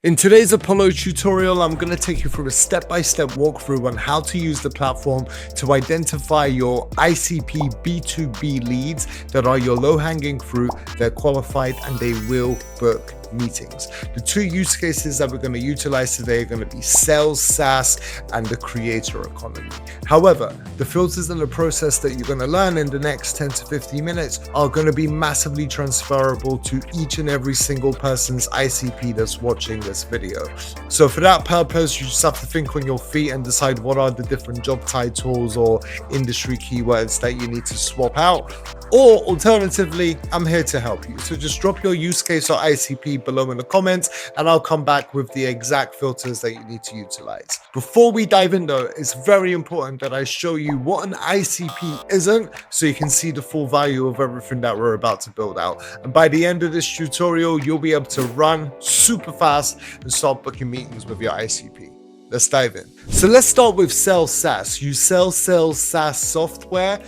In today's Apollo tutorial, I'm going to take you through a step-by-step walkthrough on how to use the platform to identify your ICP B2B leads that are your low-hanging fruit, they're qualified, and they will book meetings. The two use cases that we're going to utilize today are going to be sales, SaaS, and the creator economy. However, the filters and the process that you're going to learn in the next 10 to 15 minutes are going to be massively transferable to each and every single person's ICP that's watching this video. So for that purpose, you just have to think on your feet and decide what are the different job titles or industry keywords that you need to swap out. Or alternatively, I'm here to help you. So just drop your use case or ICP below in the comments and I'll come back with the exact filters that you need to utilize. Before we dive in though, it's very important that I show you what an ICP isn't so you can see the full value of everything that we're about to build out. And by the end of this tutorial, you'll be able to run super fast and start booking meetings with your ICP. Let's dive in. So let's start with sales SaaS. You sell sales SaaS software,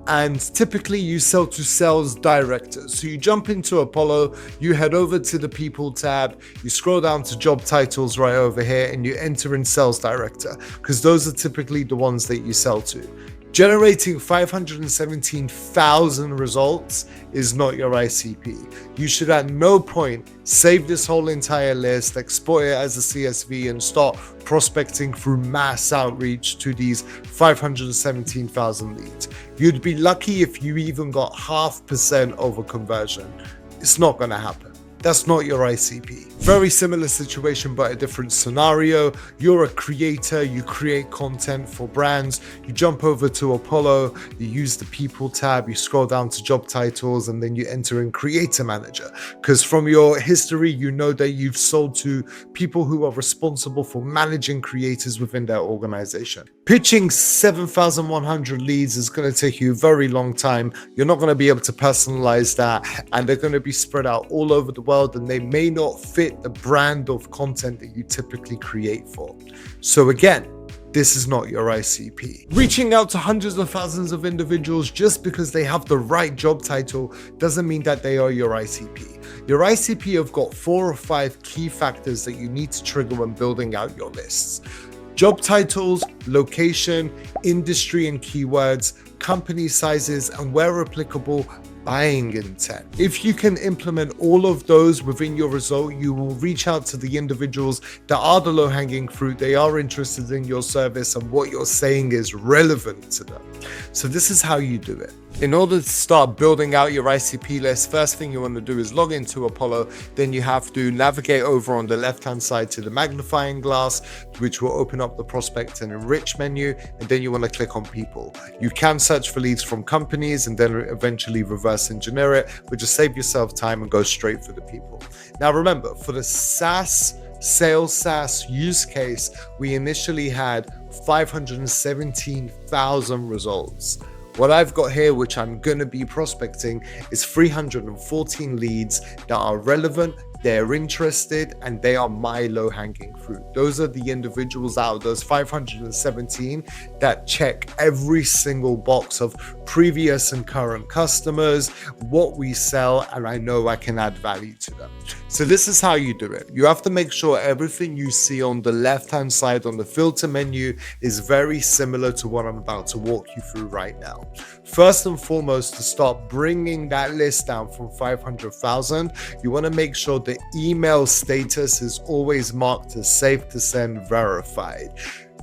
and typically you sell to sales directors. So you jump into Apollo, you head over to the people tab, you scroll down to job titles right over here, and you enter in sales director, because those are typically the ones that you sell to. Generating 517,000 results is not your ICP. You should at no point save this whole entire list, export it as a CSV, and start prospecting through mass outreach to these 517,000 leads. You'd be lucky if you even got 0.5% over conversion. It's not going to happen. That's not your ICP. Very similar situation, but a different scenario. You're a creator, you create content for brands, you jump over to Apollo, you use the people tab, you scroll down to job titles, and then you enter in creator manager. Because from your history, you know that you've sold to people who are responsible for managing creators within their organization. Pitching 7,100 leads is going to take you a very long time. You're not going to be able to personalize that, and they're going to be spread out all over the world, and they may not fit the brand of content that you typically create for. So again, this is not your ICP. Reaching out to hundreds of thousands of individuals just because they have the right job title doesn't mean that they are your ICP. Your ICP have got 4 or 5 key factors that you need to trigger when building out your lists. Job titles, location, industry and keywords, company sizes, and where applicable, buying intent. If you can implement all of those within your result, you will reach out to the individuals that are the low-hanging fruit. They are interested in your service and what you're saying is relevant to them. So this is how you do it. In order to start building out your ICP list, first thing you want to do is log into Apollo. Then you have to navigate over on the left-hand side to the magnifying glass, which will open up the prospect and enrich menu. And then you want to click on people. You can search for leads from companies and then eventually reverse engineer it, but just save yourself time and go straight for the people. Now remember, for the sales SaaS use case, we initially had 517,000 results. What I've got here, which I'm going to be prospecting, is 314 leads that are relevant, they're interested, and they are my low-hanging fruit. Those are the individuals out of those 517 that check every single box of previous and current customers, what we sell, and I know I can add value to them. So this is how you do it. You have to make sure everything you see on the left-hand side on the filter menu is very similar to what I'm about to walk you through right now. First and foremost, to start bringing that list down from 500,000, you want to make sure the email status is always marked as safe to send verified.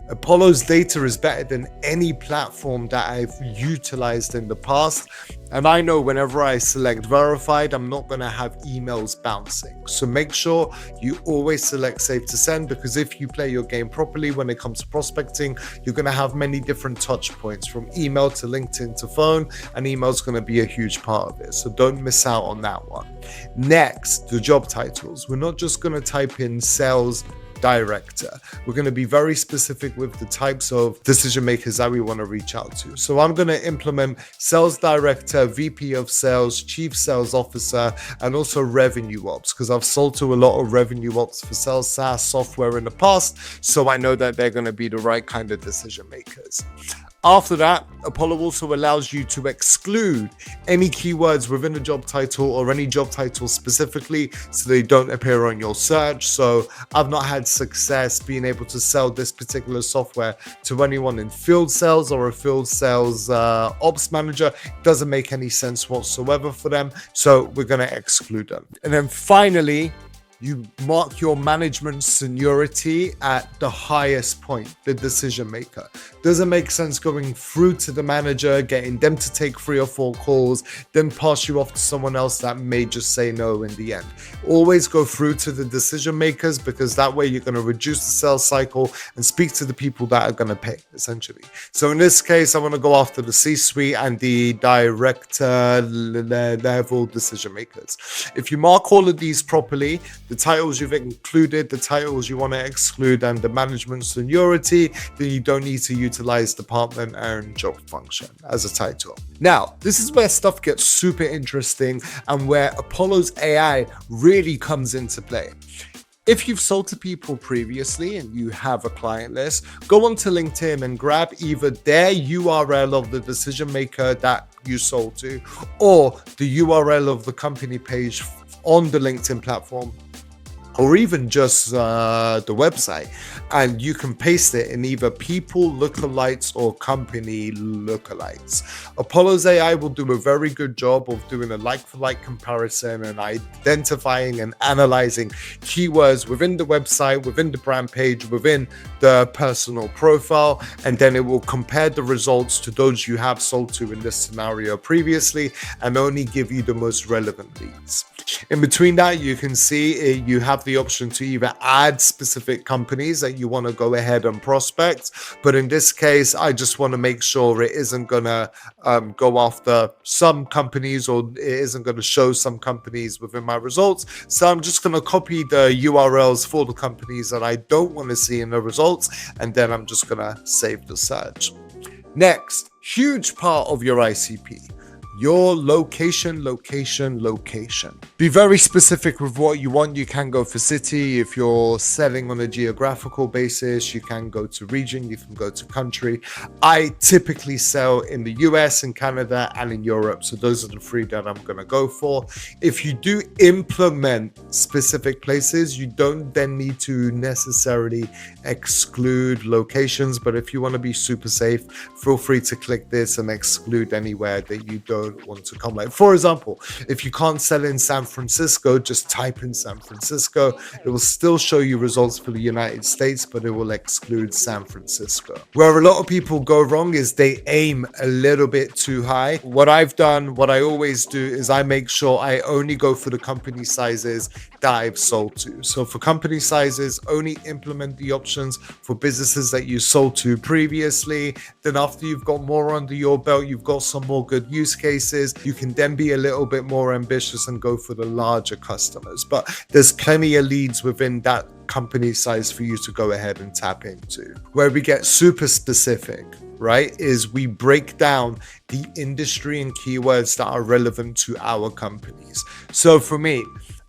Apollo's data is better than any platform that I've utilized in the past. And I know whenever I select verified, I'm not going to have emails bouncing. So make sure you always select safe to send, because if you play your game properly when it comes to prospecting, you're going to have many different touch points from email to LinkedIn to phone, and email is going to be a huge part of it. So don't miss out on that one. Next, the job titles. We're not just going to type in sales director. We're going to be very specific with the types of decision makers that we want to reach out to. So I'm going to implement sales director, VP of sales, chief sales officer, and also revenue ops, because I've sold to a lot of revenue ops for sales SaaS software in the past. So I know that they're going to be the right kind of decision makers. After that, Apollo also allows you to exclude any keywords within a job title or any job title specifically so they don't appear on your search. So I've not had success being able to sell this particular software to anyone in field sales or a field sales ops manager. It doesn't make any sense whatsoever for them. So we're going to exclude them. And then finally, you mark your management seniority at the highest point, the decision maker. Doesn't make sense going through to the manager, getting them to take 3 or 4 calls, then pass you off to someone else that may just say no in the end. Always go through to the decision makers, because that way you're going to reduce the sales cycle and speak to the people that are going to pay, essentially. So in this case, I want to go after the C-suite and the director level decision makers. If you mark all of these properly, the titles you've included, the titles you want to exclude, and the management seniority, then you don't need to utilize department and job function as a title. Now, this is where stuff gets super interesting and where Apollo's AI really comes into play. If you've sold to people previously and you have a client list, go onto LinkedIn and grab either their URL of the decision maker that you sold to or the URL of the company page on the LinkedIn platform, or even just the website, and you can paste it in either people lookalikes or company lookalikes. Apollo's AI will do a very good job of doing a like-for-like comparison and identifying and analyzing keywords within the website, within the brand page, within the personal profile, and then it will compare the results to those you have sold to in this scenario previously and only give you the most relevant leads. In between that, you can see you have the option to either add specific companies that you want to go ahead and prospect. But in this case, I just want to make sure it isn't going to go after some companies, or it isn't going to show some companies within my results. So I'm just going to copy the URLs for the companies that I don't want to see in the results. And then I'm just going to save the search. Next, huge part of your ICP. Your location. Be very specific with what you want. You can go for city. If you're selling on a geographical basis, you can go to region, you can go to country. I typically sell in the US, in Canada, and in Europe. So those are the 3 that I'm going to go for. If you do implement specific places, you don't then need to necessarily exclude locations. But if you want to be super safe, feel free to click this and exclude anywhere that you don't want to come. Like, for example, if you can't sell in San Francisco, just type in San Francisco. It will still show you results for the United States, but it will exclude San Francisco. Where a lot of people go wrong is they aim a little bit too high. What I've done, what I always do, is I make sure I only go for the company sizes that I've sold to. So for company sizes, only implement the options for businesses that you sold to previously. Then after you've got more under your belt, you've got some more good use cases, you can then be a little bit more ambitious and go for the larger customers. But there's plenty of leads within that company size for you to go ahead and tap into. Where we get super specific, right, is we break down the industry and keywords that are relevant to our companies. So for me,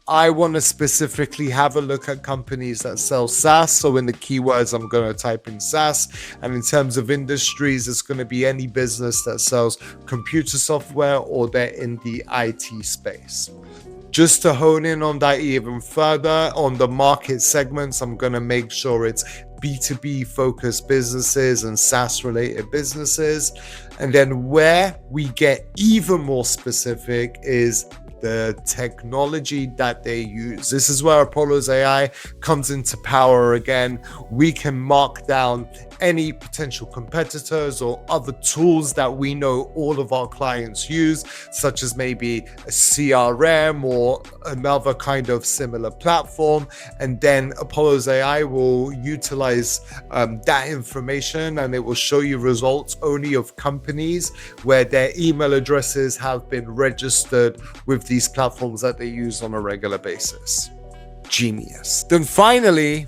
I want to specifically have a look at companies that sell SaaS. So in the keywords, I'm going to type in SaaS. And in terms of industries, it's going to be any business that sells computer software or they're in the IT space. Just to hone in on that even further, on the market segments, I'm going to make sure it's B2B focused businesses and SaaS related businesses. And then where we get even more specific is the technology that they use. This is where Apollo's AI comes into power again. We can mark down any potential competitors or other tools that we know all of our clients use, such as maybe a CRM or another kind of similar platform. And then Apollo's AI will utilize that information, and it will show you results only of companies where their email addresses have been registered with these platforms that they use on a regular basis. Genius. Then finally,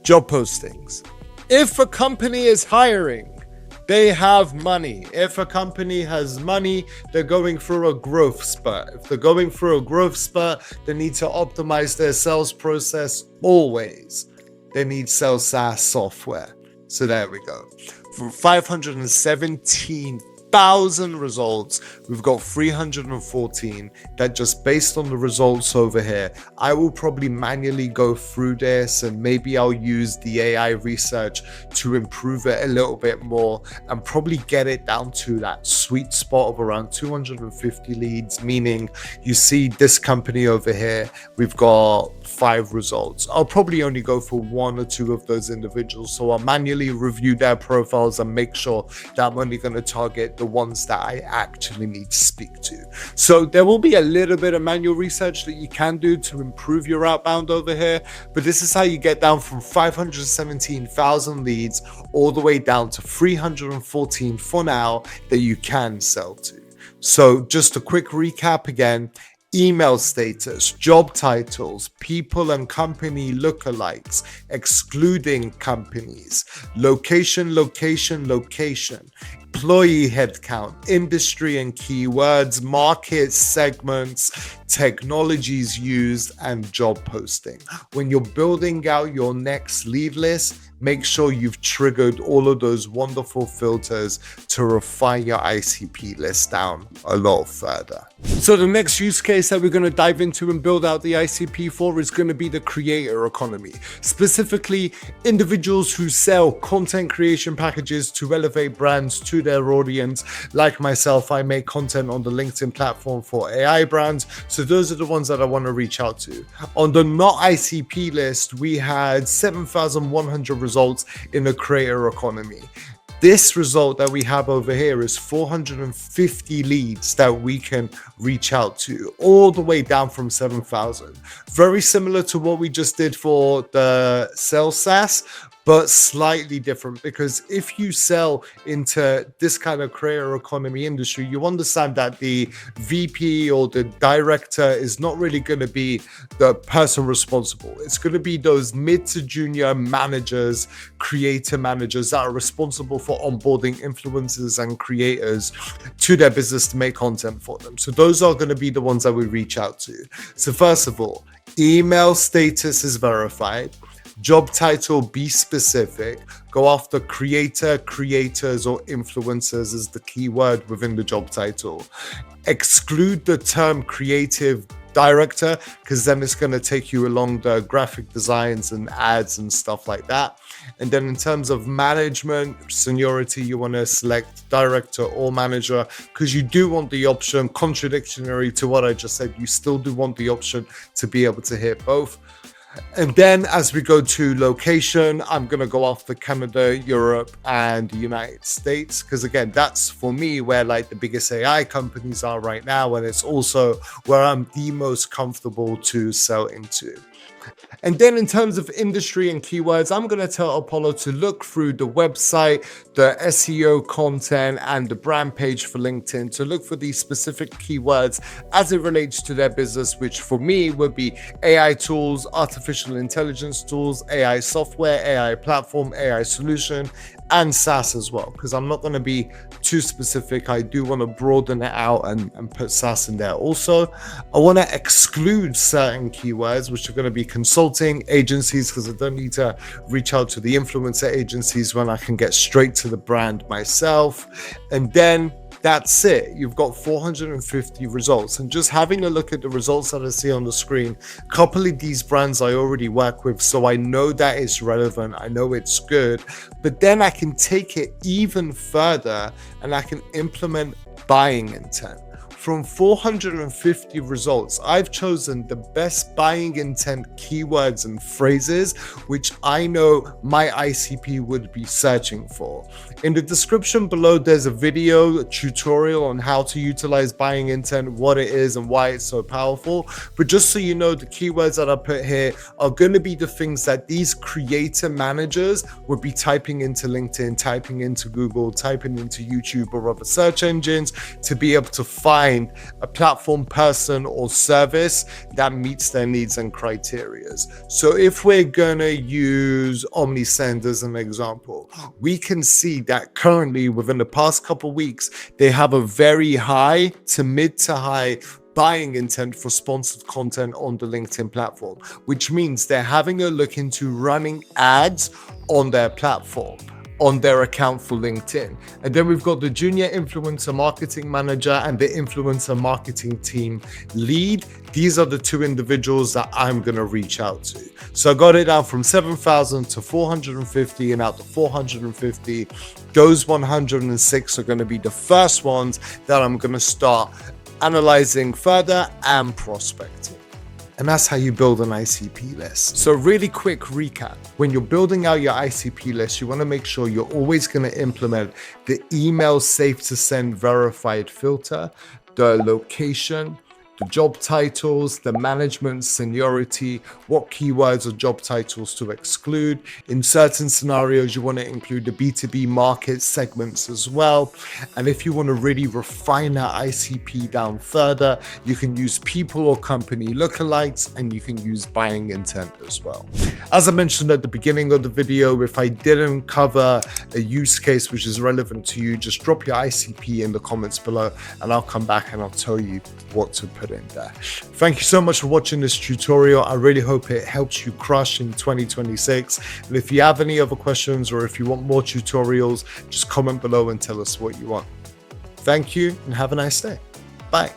job postings. If a company is hiring, they have money. If a company has money, they're going through a growth spurt. If they're going through a growth spurt, they need to optimize their sales process always. They need sales SaaS software. So there we go. For 517,000 results, we've got 314 that just based on the results over here. I will probably manually go through this and maybe I'll use the AI research to improve it a little bit more and probably get it down to that sweet spot of around 250 leads, meaning you see this company over here, we've got 5 results. I'll probably only go for 1 or 2 of those individuals. So I'll manually review their profiles and make sure that I'm only going to target the ones that I actually need to speak to. So there will be a little bit of manual research that you can do to improve your outbound over here, but this is how you get down from 517,000 leads all the way down to 314 for now that you can sell to. So just a quick recap again: email status, job titles, people and company lookalikes, excluding companies, location, employee headcount, industry and keywords, market segments, technologies used, and job posting. When you're building out your next lead list, make sure you've triggered all of those wonderful filters to refine your ICP list down a lot further. So the next use case that we're going to dive into and build out the ICP for is going to be the creator economy, specifically individuals who sell content creation packages to elevate brands to their audience. Like myself, I make content on the LinkedIn platform for AI brands, so those are the ones that I want to reach out to. On the not ICP list, we had 7,100 results in the creator economy. This result that we have over here is 450 leads that we can reach out to, all the way down from 7,000. Very similar to what we just did for the sales SaaS, but slightly different, because if you sell into this kind of creator economy industry, you understand that the VP or the director is not really going to be the person responsible. It's going to be those mid to junior managers, creator managers that are responsible for onboarding influencers and creators to their business to make content for them. So those are going to be the ones that we reach out to. So first of all, email status is verified. Job title, be specific. Go after creator, creators, or influencers as the keyword within the job title. Exclude the term creative director, because then it's going to take you along the graphic designs and ads and stuff like that. And then in terms of management, seniority, you want to select director or manager, because you do want the option, contradictory to what I just said, you still do want the option to be able to hit both. And then as we go to location, I'm going to go after Canada, Europe, and the United States, because again, that's for me where like the biggest AI companies are right now, and it's also where I'm the most comfortable to sell into. And then in terms of industry and keywords, I'm going to tell Apollo to look through the website, the SEO content, and the brand page for LinkedIn to look for these specific keywords as it relates to their business, which for me would be AI tools, artificial intelligence tools, AI software, AI platform, AI solution, and SaaS as well, because I'm not going to be too specific. I do want to broaden it out and put SaaS in there. Also, I want to exclude certain keywords, which are going to be consulting agencies, because I don't need to reach out to the influencer agencies when I can get straight to the brand myself. And then that's it. You've got 450 results. And just having a look at the results that I see on the screen, a couple of these brands I already work with, so I know that it's relevant. I know it's good. But then I can take it even further and I can implement buying intent. From 450 results, I've chosen the best buying intent keywords and phrases which I know my ICP would be searching for. In the description below, there's a video, a tutorial on how to utilize buying intent, what it is and why it's so powerful. But just so you know, the keywords that I put here are going to be the things that these creator managers would be typing into LinkedIn, typing into Google, typing into YouTube or other search engines to be able to find a platform, person, or service that meets their needs and criteria. So if we're gonna use OmniSend as an example, we can see that currently within the past couple weeks, they have a very high to mid to high buying intent for sponsored content on the LinkedIn platform, which means they're having a look into running ads on their platform. on their account for LinkedIn. And then we've got the junior influencer marketing manager and the influencer marketing team lead. These are the two individuals that I'm going to reach out to. So I got it down from 7,000 to 450, and out to 450, those 106 are going to be the first ones that I'm going to start analyzing further and prospecting. And that's how you build an ICP list. So really quick recap. When you're building out your ICP list, you want to make sure you're always going to implement the email safe to send verified filter, the location, the job titles, the management seniority, what keywords or job titles to exclude. In certain scenarios, you want to include the B2B market segments as well. And if you want to really refine that ICP down further, you can use people or company lookalikes, and you can use buying intent as well. As I mentioned at the beginning of the video, if I didn't cover a use case which is relevant to you, just drop your ICP in the comments below and I'll come back and I'll tell you what to put in there. Thank you so much for watching this tutorial. I really hope it helps you crush in 2026. And if you have any other questions or if you want more tutorials, just comment below and tell us what you want. Thank you and have a nice day. Bye.